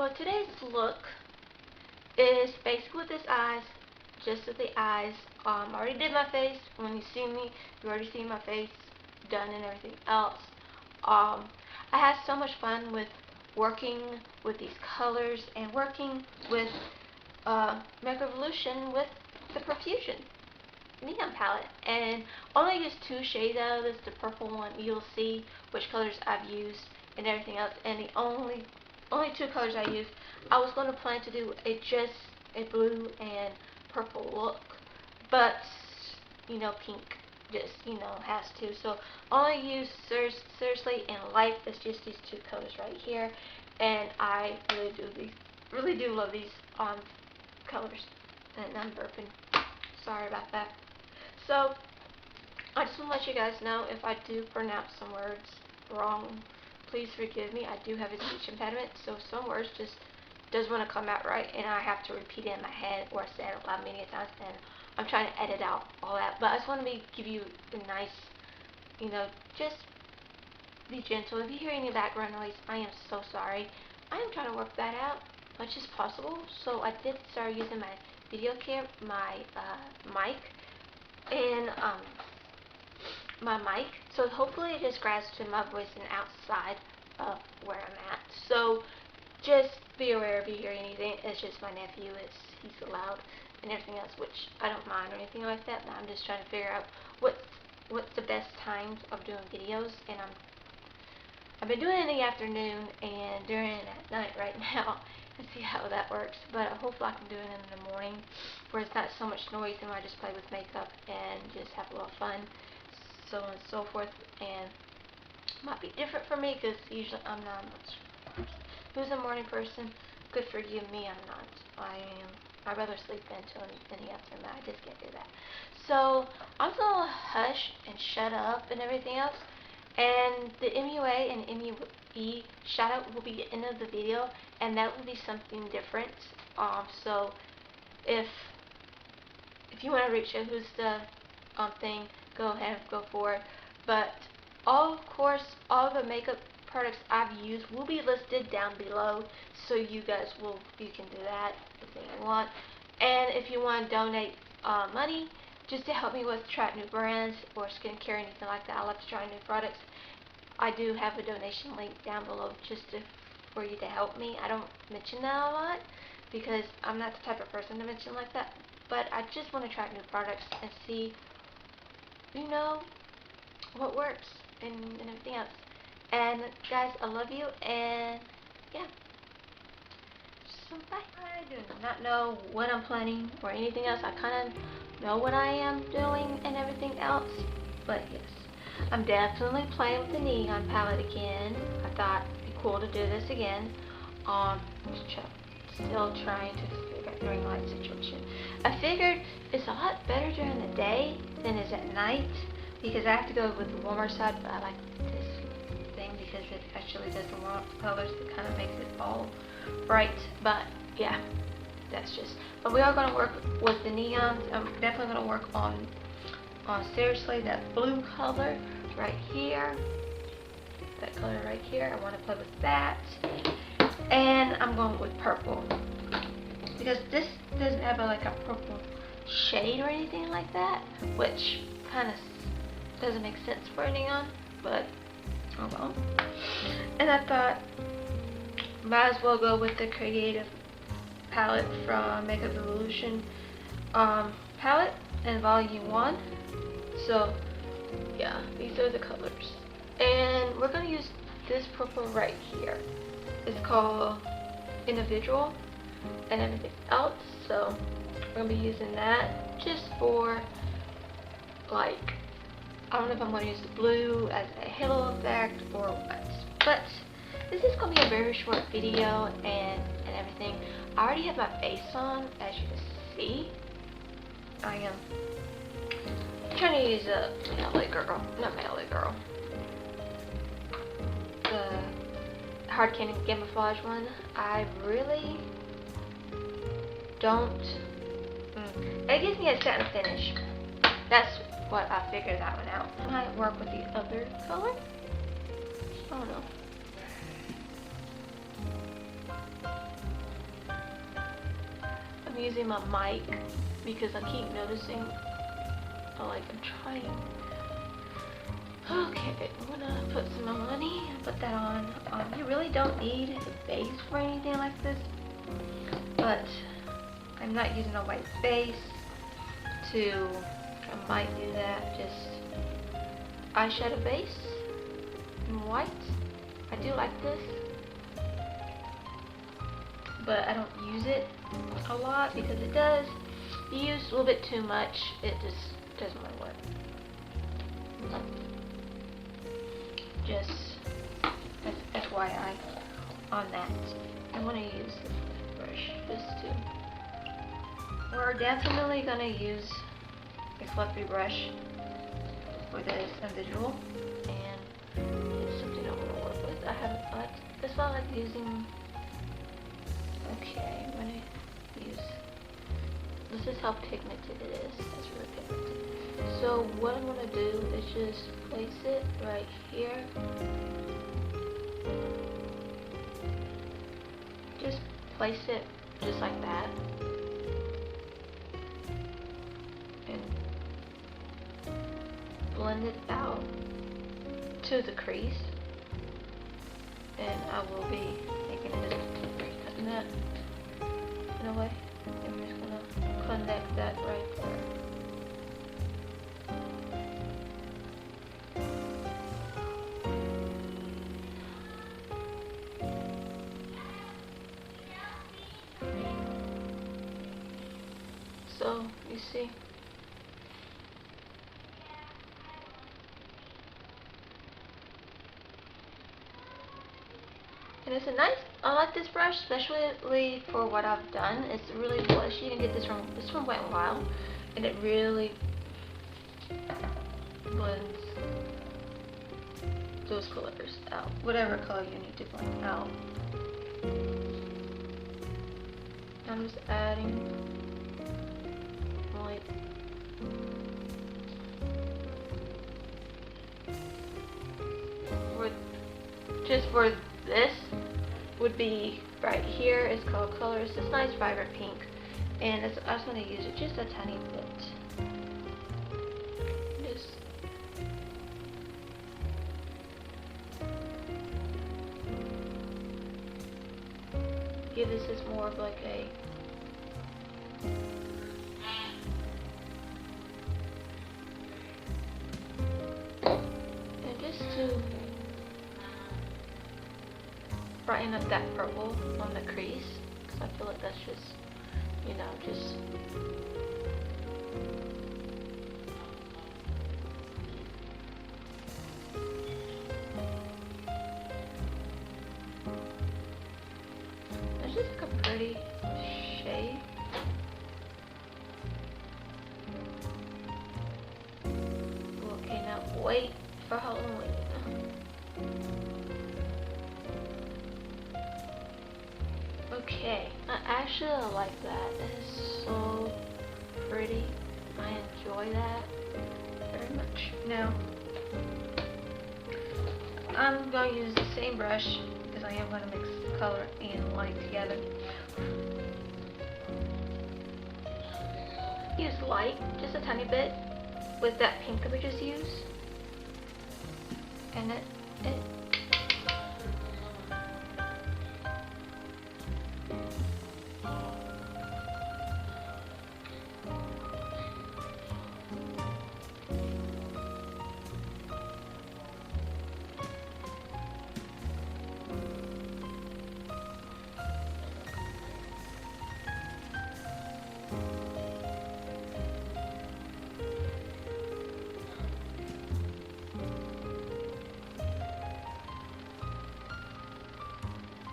Well, today's look is basically with this eyes, just with the eyes. I already did my face. When you see me, you already see my face done and everything else. I had so much fun with working with these colors and working with Makeup Revolution with the Profusion Neon palette. And only used two shades out of this, the purple one. You'll see which colors I've used and everything else. And the only two colors I used. I was going to plan to do just a blue and purple look, but you know, pink just, you know, has to. So all I use seriously in life is just these two colors right here, and I really do love these colors. And I'm burping. Sorry about that. So I just want to let you guys know if I do pronounce some words wrong. Please forgive me. I do have a speech impediment, so some words just doesn't want to come out right, and I have to repeat it in my head or say it aloud many times, and I'm trying to edit out all that. But I just want to give you a nice, you know, just be gentle. If you hear any background noise, I am so sorry. I am trying to work that out as much as possible. So I did start using my video cam, my mic, and my mic, so hopefully it just grabs to my voice and outside of where I'm at. So just be aware if you hear anything. It's just my nephew. He's loud and everything else, which I don't mind or anything like that, but I'm just trying to figure out what's the best times of doing videos. And I've been doing it in the afternoon and doing it at night right now and see how that works. But hopefully I can do it in the morning where it's not so much noise, and I just play with makeup and just have a little fun, so on and so forth. And might be different for me because usually I'm not much. Who's a morning person? Good for you. Me, I'm not. I'd rather sleep until in the afternoon. I just can't do that. So I'm gonna hush and shut up and everything else. And the MUA and MUE shout out will be the end of the video, and that will be something different. So if you want to reach out who's the thing, go ahead and go for it. But of course, all the makeup products I've used will be listed down below, so you can do that if you want. And if you want to donate money just to help me with trying new brands or skincare or anything like that, I love to try new products. I do have a donation link down below for you to help me. I don't mention that a lot because I'm not the type of person to mention like that, but I just want to try new products and see, you know, what works and everything else. And guys, I love you, and yeah. So bye. I do not know what I'm planning or anything else. I kind of know what I am doing and everything else, but yes, I'm definitely playing with the neon palette again. I thought it'd be cool to do this again. Still trying to figure out the ring light situation. I figured it's a lot better during the day than it is at night, because I have to go with the warmer side, but I like this thing because it actually does the warm colors. It kind of makes it all bright. But yeah, that's just. But we are going to work with the neons. I'm definitely going to work on seriously that blue color right here. That color right here. I want to play with that. And I'm going with purple because this doesn't have like a purple shade or anything like that, which kind of doesn't make sense for a neon, but oh well. And I thought might as well go with the creative palette from Makeup Revolutin palette in volume 1. So yeah, these are the colors, and we're going to use this purple right here. It's called Individual and everything else, so we're going to be using that just for, like, I don't know if I'm going to use the blue as a halo effect or what, but this is going to be a very short video and everything. I already have my face on, as you can see. I am trying to use a LA girl, not my LA girl, the Hard Candy Glamoflauge one. I really don't. It gives me a satin finish. That's what I figured that one out. I might work with the other color. I don't know. I'm using my mic because I keep noticing, I'm trying. Okay, I'm gonna put some Milani and put that on. You really don't need a base for anything like this, but I'm not using a white base I might do that, just eyeshadow base in white. I do like this, but I don't use it a lot because it does use a little bit too much. It just doesn't want to work. Just FYI on that. I'm going to use the brush just to. We're definitely going to use a fluffy brush for this individual, and it's something I want to work with. I haven't liked this one. I like using. Okay, I'm going to use. This is how pigmented it is. It's really pigmented. So what I'm going to do is just place it right here. Just place it just like that. And blend it out to the crease. And I will be making it, cutting that in a way. I'm just going to connect that right there. So, you see, and it's a nice, I like this brush, especially for what I've done. It's really blushy. You can get this from WetnwWild, and it really blends those colors out, whatever color you need to blend out. I'm just adding like for this would be right here is called Colors. It's nice vibrant pink, and I just want to use it just a tiny bit. Just give this is more of like a to brighten up that purple on the crease, because I feel like that's just, just it's just like a pretty shade. Okay, now wait for Halloween. Okay, I actually like that. It is so pretty. I enjoy that very much. Now, I'm going to use the same brush because I am going to mix color and light together. Use light, just a tiny bit, with that pink that we just used. And it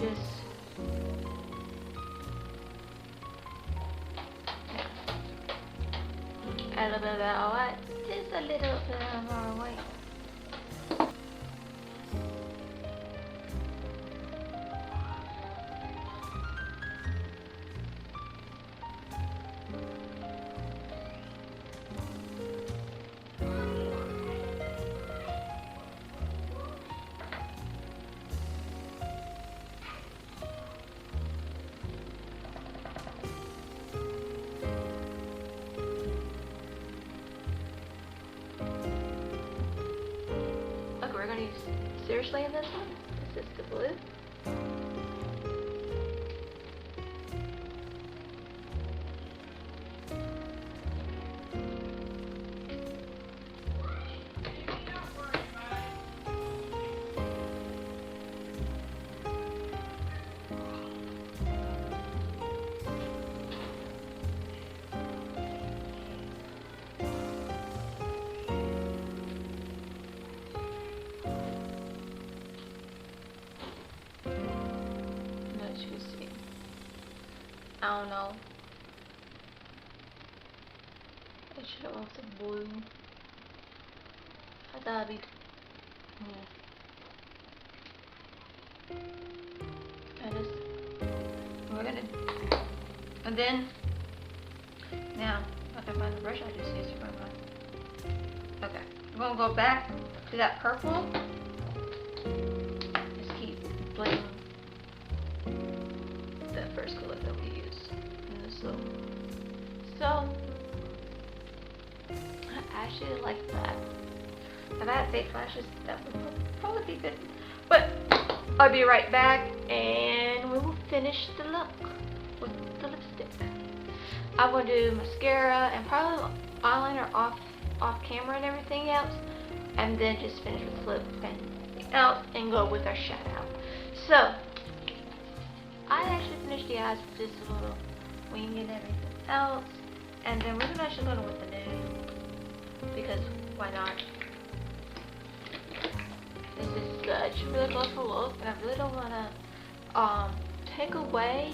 just a little bit of that white, just a little bit of our white. seriously in this one. This is the blue. I don't know. I should have went with the blue. I thought it'd be. We're gonna. And then. Now, I can find the brush I just used for my. Okay. I'm gonna go back to that purple. Just keep blending that first color that we used. So I actually like that. If I had fake lashes, that would probably be good. But I'll be right back and we will finish the look with the lipstick. I'm going to do mascara and probably eyeliner off camera and everything else. And then just finish with lip and everything else and go with our shoutout. So I actually finished the eyes with just a little wing and everything else, and then we're actually going with the nude because why not? This is such a really colorful look, and I really don't want to take away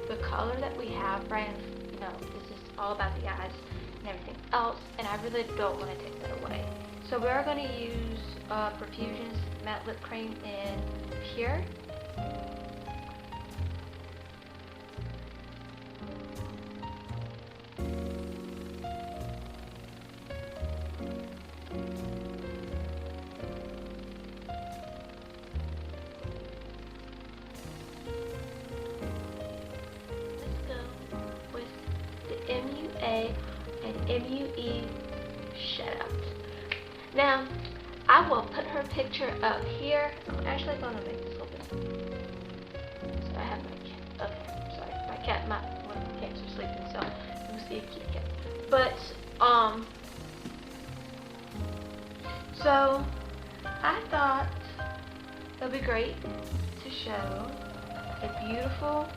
the color that we have, right? You know, this is all about the eyes and everything else, and I really don't want to take that away. So we are going to use Profusion's matte lip cream in Pure. MUA and MUE shoutout. Now, I will put her picture up here. I'm actually going to make this open. So I have my cat. Okay, sorry. My cat, one of my cats are sleeping, so you'll see a kitty cat. But, so I thought it would be great to show a beautiful,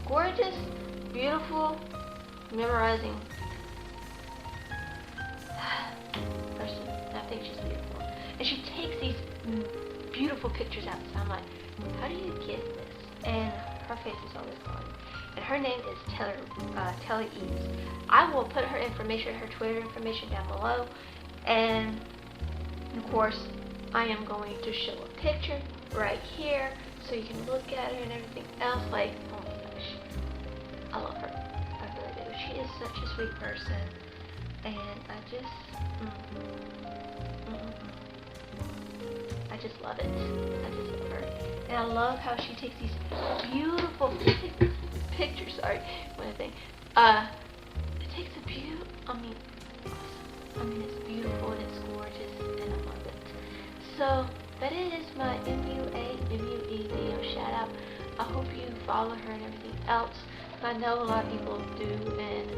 gorgeous, beautiful, memorizing person. I think she's beautiful, and she takes these beautiful pictures out. So I'm like, how do you get this? And her face is always gone. And her name is Tailor Eaves. I will put her information, her Twitter information down below, and of course, I am going to show a picture right here so you can look at her and everything else. Like, oh my gosh, I love her. I really do. She is such a sweet person, and I just love it. I just love her, and I love how she takes these beautiful pictures. Sorry, one thing. It takes a beautiful. I mean, it's beautiful and it's gorgeous, and I love it. So that is my MUA, MUE video shout out. I hope you follow her and everything else. I know a lot of people do, and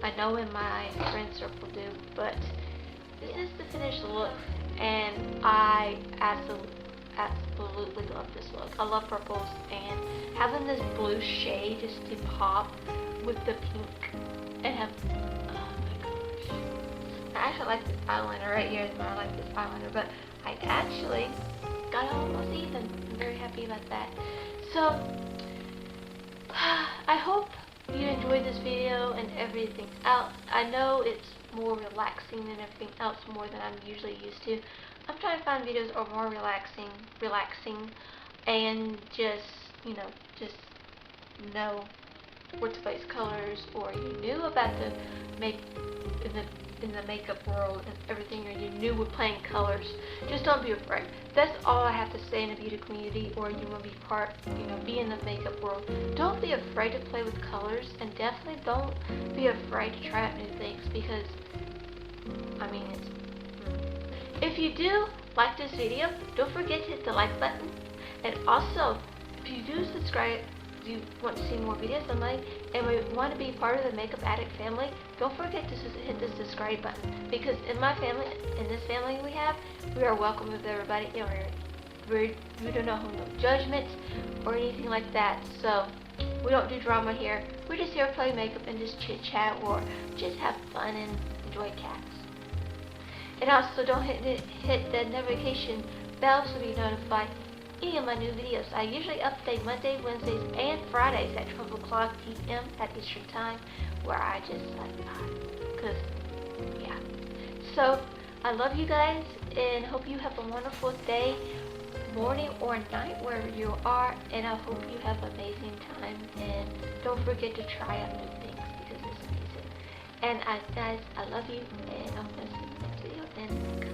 I know in my friend circle do, but this is the finished look, and I absolutely love this look. I love purples, and having this blue shade just to pop with the pink and have, oh my gosh. I actually like this eyeliner right here. I like this eyeliner, but I actually got it almost even. I'm very happy about that. So, I hope you enjoyed this video and everything else. I know it's more relaxing than everything else, more than I'm usually used to. I'm trying to find videos that are more relaxing, and just, just know where to place colors, or you knew about the in the makeup world and everything, or you new with playing colors, just don't be afraid. That's all I have to say in the beauty community, or you want to be part, be in the makeup world. Don't be afraid to play with colors, and definitely don't be afraid to try out new things, because, I mean, if you do like this video, don't forget to hit the like button, and also, if you do subscribe, you want to see more videos on mine, and we want to be part of the Makeup Addict family, don't forget to hit the subscribe button, because in my family, in this family we are welcome with everybody. We don't know no judgments or anything like that, so we don't do drama here. We're just here to play makeup and just chit chat, or just have fun and enjoy cats. And also don't hit the notification bell so you're notified any of my new videos. I usually update Monday, Wednesdays, and Fridays at 12 o'clock p.m. at Eastern Time, where I just yeah. So, I love you guys, and hope you have a wonderful day, morning, or night, wherever you are, and I hope you have an amazing time, and don't forget to try out new things, because it's amazing. And guys, I love you, and I'm going to see you next video, and